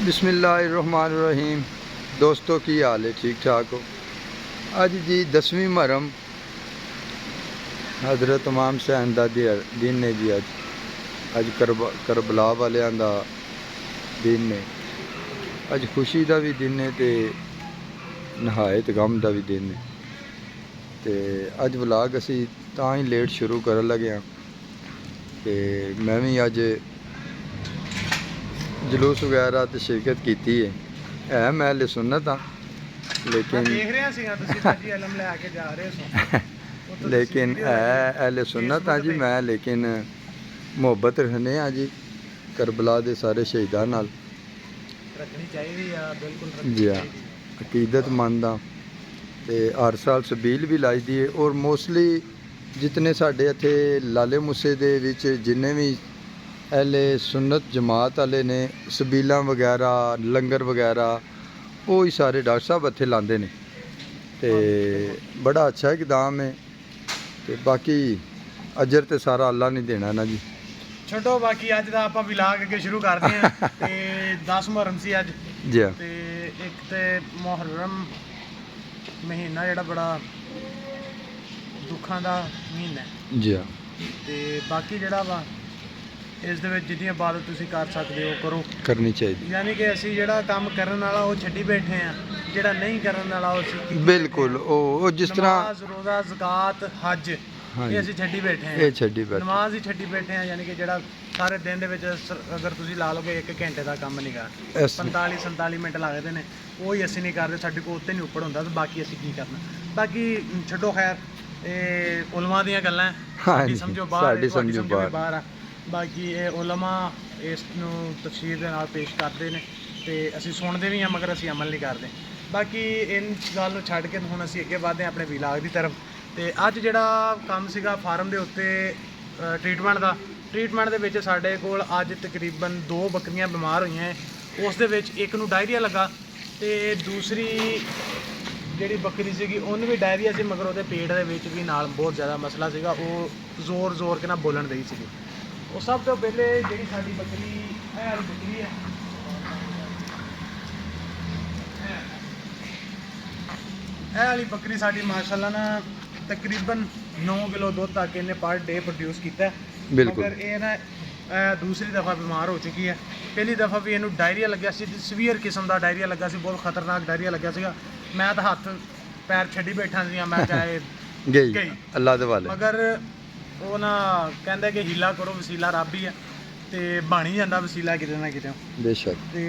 बिस्मिल्लाहिर्रहमानिर्रहीम। दोस्तों की हाल है, ठीक ठाक हो? अज जी 10वीं मुहर्रम हज़रत इमाम हुसैन दा दिन ने जी। अज करबला वालियां दा दिन ने। अज खुशी का भी दिन है तो नहायत गम का भी दिन है। तो अज व्लॉग असी तां ही लेट शुरू कर लगे हाँ कि मैं भी अज जलूस वगैरह तो शिरकत की है। मैं हले सुन्नत हाँ लेकिन लेकिन है हले सुन्नत हाँ जी मैं, लेकिन मुहब्बत रखने हाँ जी करबला के सारे शहीदों नाल जी हाँ, अकीदतमंद हाँ। तो हर साल सबील भी लाई दी है और मोस्टली जितने साढ़े इत्थे लाले मूसे दे विच जिन्ने भी एले सुन्नत जमात वाले ने सबील वगैरह लंगर वगैरह वो ही सारे डॉक्टर साहब इत्थे लाते हैं। तो बड़ा अच्छा इकदाम है। तो बाकी अजर तो सारा अल्लाह नहीं देना ना जी। छोड़ो बाकी अज का आप व्लॉग अगे शुरू करते हैं। तो 10 मुहर्रम से अज जी हाँ। तो एक तो मुहर्रम महीना जोड़ा बड़ा दुखों का महीना है जी हाँ। तो बाकी जोड़ा वा इस जिन्नी इबादत तुम कर सकते हो करो, करनी चाहिए। यानी कि असी जो काम करने वाला वो छड्डी बैठे हैं, जोड़ा नहीं करने वाला बिल्कुल ओ जिस तरह नमाज रोज़ा ज़कात हज ये असी छड्डी बैठे हैं। नमाज ही छड्डी बैठे हैं, यानी कि जोड़ा सारे दिन के अगर तुम ला लोगे 1 घंटे का काम नहीं कर 45-47 मिनट लगते हैं, वो ही असी नहीं करते, साढ़े को उत्ते नहीं उपर होंगे। तो बाकी असी की करना, बाकी छड्डो खैर ये उलमा दियां गल्लां हैं, समझो बाहर आ। बाकी ये उलमा इस तफसीर के नाल पेश करते हैं तो असी सुनते भी हैं मगर असी अमल नहीं करते। बाकी इन गल नूं छड्ड के हुण असी अगे वधदे अपने व्लॉग की तरफ। तो अज जिहड़ा काम सीगा फार्म के उत्ते ट्रीटमेंट दे विच साडे कोल अज तकरीबन 2 बकरियां बीमार हुई हैं। उस दे विच एक नूं डायरिया लगा तो दूसरी जिहड़ी बकरी सीगी उन्हें भी डायरिया सी, मगर उहदे पेट दे विच भी नाल बहुत ज़्यादा मसला सीगा, वो जोर के ना बोलन दई सीगी। वो सब तो पहले जी साड़ी बकरी वाली बकरी है, वाली बकरी साड़ी माशाल्लाह ना तकरीबन 9 किलो दुध तक इन्हें पर डे प्रोड्यूस किया है। मगर ये ना दूसरी दफ़ा बीमार हो चुकी है। पहली दफ़ा भी इन्हू डायरिया लग्या सी, सीवियर किस्म का डायरिया लगा सी, बहुत खतरनाक डायरिया लग्या सीगा। मैं तो हाथ पैर छड्डी बैठा सी, मैं चाहे गई अल्लाह दे वाले, मगर वो ना कहते कि हीला करो वसीला रब ही है, तो बन ही जाता वसीला किते ना किते बेशक। तो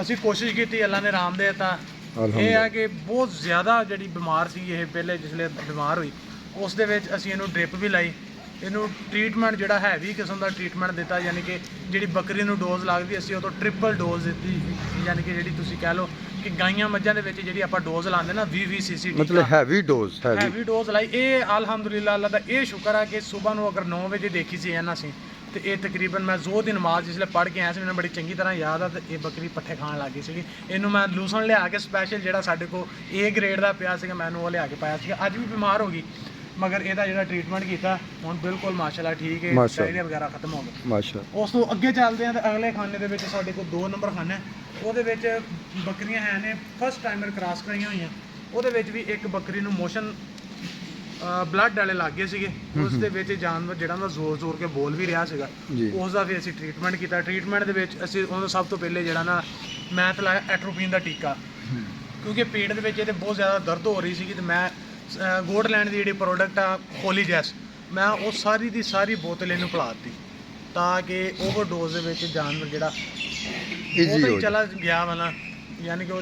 असी कोशिश की, अल्लाह ने राम देता। ये है कि बहुत ज़्यादा जी बीमार सी ये पहले जिसले बीमार हुई उस दे विच असी इनू ड्रिप भी लाई, इनू ट्रीटमेंट जोड़ा हैवी किस्म का ट्रीटमेंट दिता, यानी कि जी बकरी नू डोज लगती असी उदों ट्रिपल डोज दी, यानी कि जी तुसीं कह लो कि गाइयां मज्झां दे विच जिहड़ी आपां डोज लांदे ना 20 cc मतलब हैवी डोज लाई। ये अलहमदुलिल्लाह अल्लाह दा ये शुक्र है कि सुबह नू अगर 9 बजे देखी सी ना सी तो ये तकरीबन मैं जोर की नमाज जिसले पढ़ के आया मैंने बड़ी चंगी तरह याद है। तो ये बकरी पट्ठे खान लग गई सी, इनू मैं लूसन लिया के स्पैशल जोड़ा साढ़े को A ग्रेड का पिया सीगा मैं वो लिया के पाया सीगा। अज भी बीमार हो गई मगर यदा जो ट्रीटमेंट किया हुण बिल्कुल माशाल्लाह ठीक है, डायरिया वगैरह खत्म हो गया माशाल्लाह। उस तो अगे चलते हैं तो अगले खाने के साढ़े को 2 नंबर खाना है, वो बकरियां है ने फर्स्ट टाइमर क्रॉस कराई हुई हैं। वो भी एक बकरी नूं मोशन ब्लड वाले लग गए थे, उस जानवर जोड़ा जोर के बोल भी रहा है, उसका भी असी ट्रीटमेंट किया। ट्रीटमेंट के सब तो पहले जोड़ा ना मैं तो लाया एट्रोपिन का टीका, क्योंकि पेट के बहुत ज़्यादा दर्द हो रही थी। तो मैं गोडलैंड की जी प्रोडक्ट आ होली जैस मैं वो सारी की सारी बोतल इनू पिला दी ताकि ओवरडोज जानवर जोड़ा चला गया वाला, यानी कि वो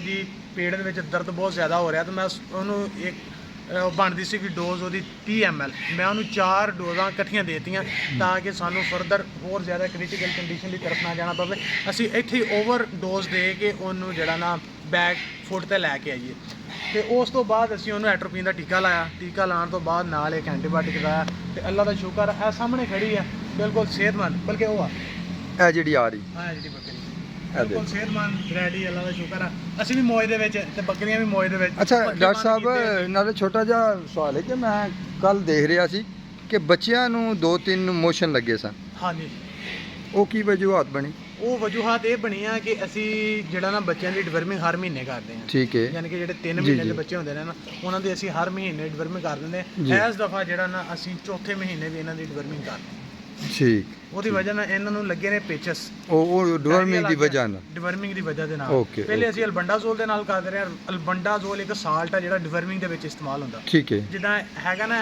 पेट के दर्द बहुत ज़्यादा हो रहा। तो मैं उन्होंने एक बनती सी कि डोज वो 30 ml मैं उन्होंने 4 डोजा इकट्ठियां देतियां ताकि सानू फरदर होर ज़्यादा क्रिटिकल कंडीशन की तरफ ना जाना पवे। असी इत्थे ओवर डोज दे के उन्होंने जोड़ा ना बैक फुट ते लैके आईए। तो उस तो बाद असी उन्होंने एट्रोपिन का टीका लाया, टीका लाने तो बाद नाल एक एंटीबायोटिक लाया। तो अल्लाह का शुक्र है सामने खड़ी है बिल्कुल सेहतमंद, बल्कि वो आ जी आ रही हाँ जी बकरी बिल्कुल सेहतमंद रेडी, अल्लाह का शुक्र है। असी भी मौज दे विच ते बकरियां भी मौज दे विच। अच्छा डॉक्टर साहब नाले छोटा जिहा सवाल है कि मैं कल देख रहा सी कि बच्चियां नूं 2-3 मोशन लगे सन। हाँ जी वो की वजूहत बनी? ਉਹ ਵਜੂਹਾਤ ਇਹ ਬਣੀ ਆ ਕਿ ਅਸੀਂ ਜਿਹੜਾ ਨਾ ਬੱਚਿਆਂ ਦੀ ਡਿਵਰਮਿੰਗ ਹਰ ਮਹੀਨੇ ਕਰਦੇ ਹਾਂ। ਠੀਕ ਹੈ ਯਾਨੀ ਕਿ ਜਿਹੜੇ 3 ਜੀ, ਮਹੀਨੇ ਦੇ ਜੀ। ਬੱਚੇ ਹੁੰਦੇ ਨੇ ਨਾ ਉਹਨਾਂ ਦੀ ਅਸੀਂ ਹਰ ਮਹੀਨੇ ਡਿਵਰਮਿੰਗ ਕਰ ਦਿੰਦੇ ਜੀ। ਹਾਂ। ਇਸ ਦਫਾ ਜਿਹੜਾ ਨਾ ਅਸੀਂ ਚੌਥੇ ਮਹੀਨੇ ਵੀ ਇਹਨਾਂ ਦੀ ਡਿਵਰਮਿੰਗ ਕਰ ਦਿੱਤੀ। ਠੀਕ ਉਹਦੀ ਵਜ੍ਹਾ ਨਾਲ ਇਹਨਾਂ ਨੂੰ ਲੱਗੇ ਨੇ ਪੇਚਸ ਉਹ ਡਿਵਰਮਿੰਗ ਦੀ ਵਜ੍ਹਾ ਨਾਲ। ਡਿਵਰਮਿੰਗ ਦੀ ਵਜ੍ਹਾ ਦੇ ਨਾਲ। Okay, ਪਹਿਲੇ ਅਸੀਂ ਅਲਬੰਡਾਜ਼ੋਲ ਦੇ ਨਾਲ ਕਰਦੇ ਰਹੇ ਹਾਂ। ਅਲਬੰਡਾਜ਼ੋਲ ਇੱਕ ਸਾਲਟ ਆ ਜਿਹੜਾ ਡਿਵਰਮਿੰਗ ਦੇ ਵਿੱਚ ਇਸਤੇਮਾਲ ਹੁੰਦਾ। ਠੀਕ ਹੈ ਜਿੱਦਾਂ ਹੈਗਾ ਨਾ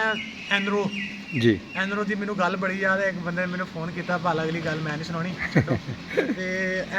ਐਨਰੋ ਜੀ। ਐਨਰੋ ਦੀ ਮੈਨੂੰ ਗੱਲ ਬੜੀ ਯਾਦ ਹੈ। ਇੱਕ ਬੰਦੇ ਨੇ ਮੈਨੂੰ ਫੋਨ ਕੀਤਾ, ਭਾਲ ਅਗਲੀ ਗੱਲ ਮੈਂ ਨਹੀਂ ਸੁਣਾਉਣੀ ਛੱਡੋ। ਤੇ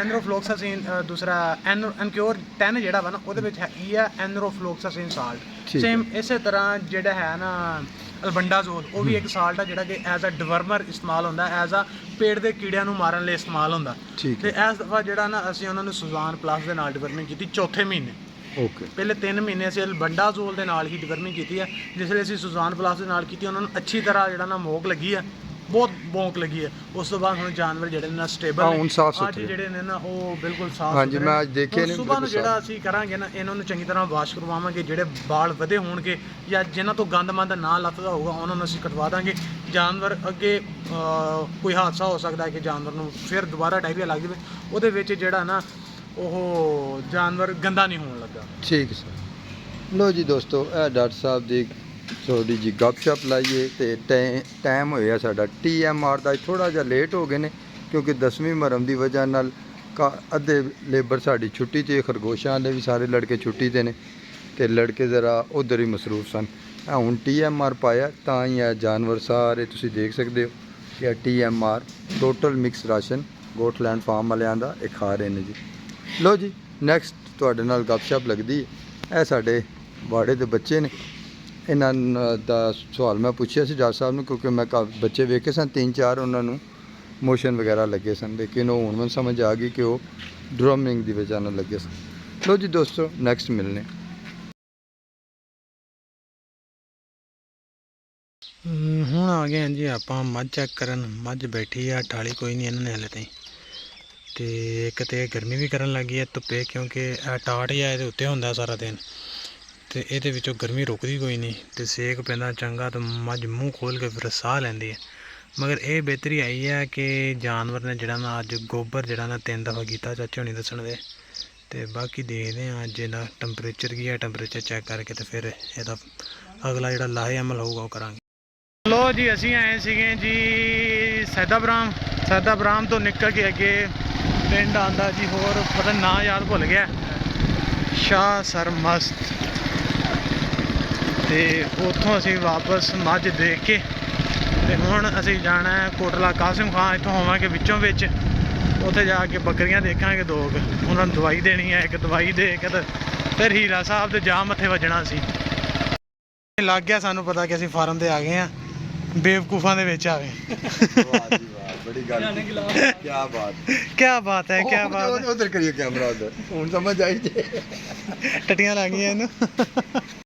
ਐਨਰੋਫਲੋਕਸਾਸਿਨ ਦੂਸਰਾ ਐਨਕਿਓਰ 10 ਜਿਹੜਾ ਵਾ ਨਾ ਉਹਦੇ ਵਿੱਚ ਹੈਗੀ ਆ ਐਨਰੋਫਲੋਕਸਾਸਿਨ ਸਾਲਟ। ਠੀਕ ਸੇਮ ਇਸੇ ਤਰ੍ਹਾਂ ਜਿਹੜਾ ਹੈ ਨਾ ਅਲਬੰਡਾਜ਼ੋਲ ਉਹ ਵੀ ਇੱਕ ਸਾਲਟ ਆ ਜਿਹੜਾ ਕਿ ਐਜ਼ ਅ ਡਿਵਰਮਰ ਇਸਤੇਮਾਲ ਹੁੰਦਾ, ਐਜ਼ ਅ ਪੇਟ ਦੇ ਕੀੜਿਆਂ ਨੂੰ ਮਾਰਨ ਲਈ ਇਸਤੇਮਾਲ ਹੁੰਦਾ। ਠੀਕ ਤੇ ਹੈ ਇਸ ਦਫਾ ਜਿਹੜਾ ਨਾ ਅਸੀਂ ਉਹਨਾਂ ਨੂੰ ਸੁਜ਼ਾਨ ਪਲੱਸ ਦੇ ਨਾਲ ਡਿਵਰਮਿੰਗ ਕੀਤੀ ਚੌਥੇ ਮਹੀਨੇ। ਓਕੇ ਪਹਿਲੇ 3 ਮਹੀਨੇ ਅਸੀਂ ਅਲਬੰਡਾਜ਼ੋਲ ਦੇ ਨਾਲ ਹੀ ਡਿਵਰਮਿੰਗ ਕੀਤੀ ਹੈ। ਜਿਸ ਵੇਲੇ ਅਸੀਂ ਸੁਜ਼ਾਨ ਪਲੱਸ ਦੇ ਨਾਲ ਕੀਤੀ ਉਹਨਾਂ ਨੂੰ ਅੱਛੀ ਤਰ੍ਹਾਂ ਜਿਹੜਾ ਨਾ ਮੋਕ ਲੱਗੀ ਹੈ, ਬਹੁਤ ਮੋਕ ਲੱਗੀ ਹੈ। ਉਸ ਤੋਂ ਬਾਅਦ ਹੁਣ ਜਾਨਵਰ ਜਿਹੜੇ ਨੇ ਨਾ ਸਟੇਬਲ ਹਾਂ, ਹੁਣ ਸਾਫ਼ ਅੱਜ ਸੁਥਰੇ। ਜਿਹੜੇ ਨੇ ਨਾ ਉਹ ਬਿਲਕੁਲ ਸਾਫ਼ ਹਾਂਜੀ, ਸੁਥਰੇ ਮੈਂ ਅੱਜ ਦੇਖੇ ਨੇ, ਸਵੇਰ ਨੂੰ ਬਿਲਕੁਲ ਜਿਹੜਾ ਸਾਫ਼। ਅਸੀਂ ਕਰਾਂਗੇ ਨਾ ਇਹਨਾਂ ਨੂੰ ਚੰਗੀ ਤਰ੍ਹਾਂ ਵਾਸ਼ ਕਰਵਾਵਾਂਗੇ। ਜਿਹੜੇ ਵਾਲ ਵਧੇ ਹੋਣਗੇ ਜਾਂ ਜਿਨ੍ਹਾਂ ਤੋਂ ਗੰਦਮੰਦ ਨਾ ਲੱਥਦਾ ਹੋਊਗਾ ਉਹਨਾਂ ਨੂੰ ਅਸੀਂ ਕਟਵਾ ਦਾਂਗੇ। ਜਾਨਵਰ ਅੱਗੇ ਕੋਈ ਹਾਦਸਾ ਹੋ ਸਕਦਾ ਹੈ ਕਿ ਜਾਨਵਰ ਨੂੰ ਫਿਰ ਦੁਬਾਰਾ ਡਾਇਰੀਆ ਲੱਗ ਜਾਵੇ, ਉਹਦੇ ਵਿੱਚ ਜਿਹੜਾ ਨਾ ਉਹ ਜਾਨਵਰ ਗੰਦਾ ਨਹੀਂ ਹੋਣ ਲੱਗਾ। ਠੀਕ ਸਰ। ਲੋ ਜੀ ਦੋਸਤੋ, ਇਹ ਡਾਕਟਰ ਸਾਹਿਬ ਦੀ ਥੋੜੀ ਜੀ ਗੱਪਸ਼ਪ ਲਾਈਏ ਤੇ ਟਾਈਮ ਹੋਇਆ ਸਾਡਾ TMR ਦਾ ਥੋੜਾ ਜਿਹਾ ਲੇਟ ਹੋ ਗਏ ਨੇ ਕਿਉਂਕਿ 10ਵੀਂ ਮੁਹਰਮ ਦੀ ਵਜ੍ਹਾ ਨਾਲ ਅੱਧੇ ਲੇਬਰ ਸਾਡੀ ਛੁੱਟੀ ਤੇ, ਖਰਗੋਸ਼ਾਂ ਵਾਲੇ ਵੀ ਸਾਰੇ ਲੜਕੇ ਛੁੱਟੀ ਤੇ ਨੇ ਤੇ ਲੜਕੇ ਜ਼ਰਾ ਉਧਰ ਹੀ ਮਸਰੂਫ ਸਨ। ਹੁਣ TMR ਪਾਇਆ ਤਾਂ ਹੀ ਇਹ ਜਾਨਵਰ ਸਾਰੇ ਤੁਸੀਂ ਦੇਖ ਸਕਦੇ ਹੋ ਕਿ ਇਹ TMR total mix ration Goatland farm ਵਾਲਿਆਂ ਦਾ ਇਹ ਖਾ ਰਹੇ ਨੇ ਜੀ। ਲੋ ਜੀ ਨੈਕਸਟ ਤੁਹਾਡੇ ਨਾਲ ਗੱਪਸ਼ਪ ਲੱਗਦੀ ਹੈ। ਇਹ ਸਾਡੇ ਬਾੜੇ ਦੇ ਬੱਚੇ ਨੇ, ਇਹਨਾਂ ਦਾ ਸਵਾਲ ਮੈਂ ਪੁੱਛਿਆ ਸੀ ਡਾਕਟਰ ਸਾਹਿਬ ਨੂੰ ਕਿਉਂਕਿ ਮੈਂ ਬੱਚੇ ਵੇਖੇ ਸਨ 3-4 ਉਹਨਾਂ ਨੂੰ ਮੋਸ਼ਨ ਵਗੈਰਾ ਲੱਗੇ ਸਨ, ਲੇਕਿਨ ਉਹ ਹੁਣ ਮੈਨੂੰ ਸਮਝ ਆ ਗਈ ਕਿ ਉਹ ਡਰਮਿੰਗ ਦੀ ਵਜ੍ਹਾ ਨਾਲ ਲੱਗੇ ਸਨ। ਲੋ ਜੀ ਦੋਸਤੋ ਨੈਕਸਟ ਮਿਲਨੇ। ਹੁਣ ਆ ਗਏ ਹਾਂ ਜੀ ਆਪਾਂ ਮੱਝ ਚੈੱਕ ਕਰਨ। ਮੱਝ ਬੈਠੀ ਆ, ਠਾਲੀ ਕੋਈ ਨਹੀਂ ਇਹਨਾਂ ਨੇ ਹਲੇ ਤਾਈਂ। ਤੇ ਇੱਕ ਤੇ ਗਰਮੀ ਵੀ ਕਰਨ ਲੱਗੀ ਹੈ ਧੁੱਪੇ, ਕਿਉਂਕਿ ਇਹ ਟਾਟ ਜਿਹਾ ਇਹਦੇ ਉੱਤੇ ਹੁੰਦਾ ਸਾਰਾ ਦਿਨ ਤੇ ਇਹਦੇ ਵਿੱਚੋਂ ਗਰਮੀ ਰੁਕਦੀ ਕੋਈ ਨਹੀਂ ਤੇ ਸੇਕ ਪੈਂਦਾ ਚੰਗਾ ਤੇ ਮੱਝ ਮੂੰਹ ਖੋਲ ਕੇ ਫਿਰ ਸਾਹ ਲੈਂਦੀ ਹੈ। ਮਗਰ ਇਹ ਬਿਹਤਰੀ ਆਈ ਹੈ ਕਿ ਜਾਨਵਰ ਨੇ ਜਿਹੜਾ ਨਾ ਅੱਜ ਗੋਬਰ ਜਿਹੜਾ ਨਾ 3 ਦਫਾ ਕੀਤਾ, ਚਾਚੇ ਹੋਣੀ ਦੱਸਣ ਦੇ। ਤੇ ਬਾਕੀ ਦੇਖਦੇ ਹਾਂ ਅੱਜ ਇਹਦਾ ਟੈਂਪਰੇਚਰ ਕੀ ਹੈ, ਟੈਂਪਰੇਚਰ ਚੈੱਕ ਕਰਕੇ ਤੇ ਫਿਰ ਇਹਦਾ ਅਗਲਾ ਜਿਹੜਾ ਲਾਹੇ ਅਮਲ ਹੋਊਗਾ ਉਹ ਕਰਾਂਗੇ। ਲੋ ਜੀ ਅਸੀਂ ਆਏ ਸੀਗੇ ਜੀ ਸੈਦਾ ਬਰਾਮ ਤੋਂ ਨਿਕਲ ਕੇ ਅੱਗੇ ਪਿੰਡ ਆਂਦਾ ਜੀ, ਹੋਰ ਪਤਾ ਨਾਂ ਯਾਦ ਭੁੱਲ ਗਿਆ, ਸ਼ਾਹ ਸਰਮਸਤ। ਤੇ ਉੱਥੋਂ ਅਸੀਂ ਵਾਪਸ ਮੱਝ ਦੇਖ ਕੇ ਤੇ ਹੁਣ ਅਸੀਂ ਜਾਣਾ ਹੈ ਕੋਟਲਾ ਕਾਸਿਮ ਖਾਂ। ਇੱਥੋਂ ਹੋਵਾਂਗੇ ਵਿੱਚੋਂ ਵਿੱਚ, ਉੱਥੇ ਜਾ ਕੇ ਬੱਕਰੀਆਂ ਦੇਖਾਂਗੇ 2 ਉਹਨਾਂ ਨੂੰ ਦਵਾਈ ਦੇਣੀ ਹੈ। ਇੱਕ ਦਵਾਈ ਦੇ ਕੇ ਤੇ ਫਿਰ ਹੀਰਾ ਸਾਹਿਬ ਦੇ ਜਾ ਮੱਥੇ ਵੱਜਣਾ ਸੀ। ਲੱਗ ਗਿਆ ਸਾਨੂੰ ਪਤਾ ਕਿ ਅਸੀਂ ਫਾਰਮ ਤੇ ਆ ਗਏ ਹਾਂ, ਬੇਵਕੂਫਾਂ ਦੇ ਵਿੱਚ ਆ ਗਏ। ਵਾਹ ਜੀ ਵਾਹ, ਬੜੀ ਗੱਲ ਕੀ ਬਾਤ ਕਿਆ ਬਾਤ ਹੈ, ਕਿਆ ਬਾਤ ਹੈ। ਉਧਰ ਕਰੀਏ ਕੈਮਰਾ, ਉਧਰ ਹੁਣ ਸਮਝ ਆਈ ਜੇ ਟੱਟੀਆਂ ਲੱਗ ਗਈਆਂ ਇਹਨੂੰ।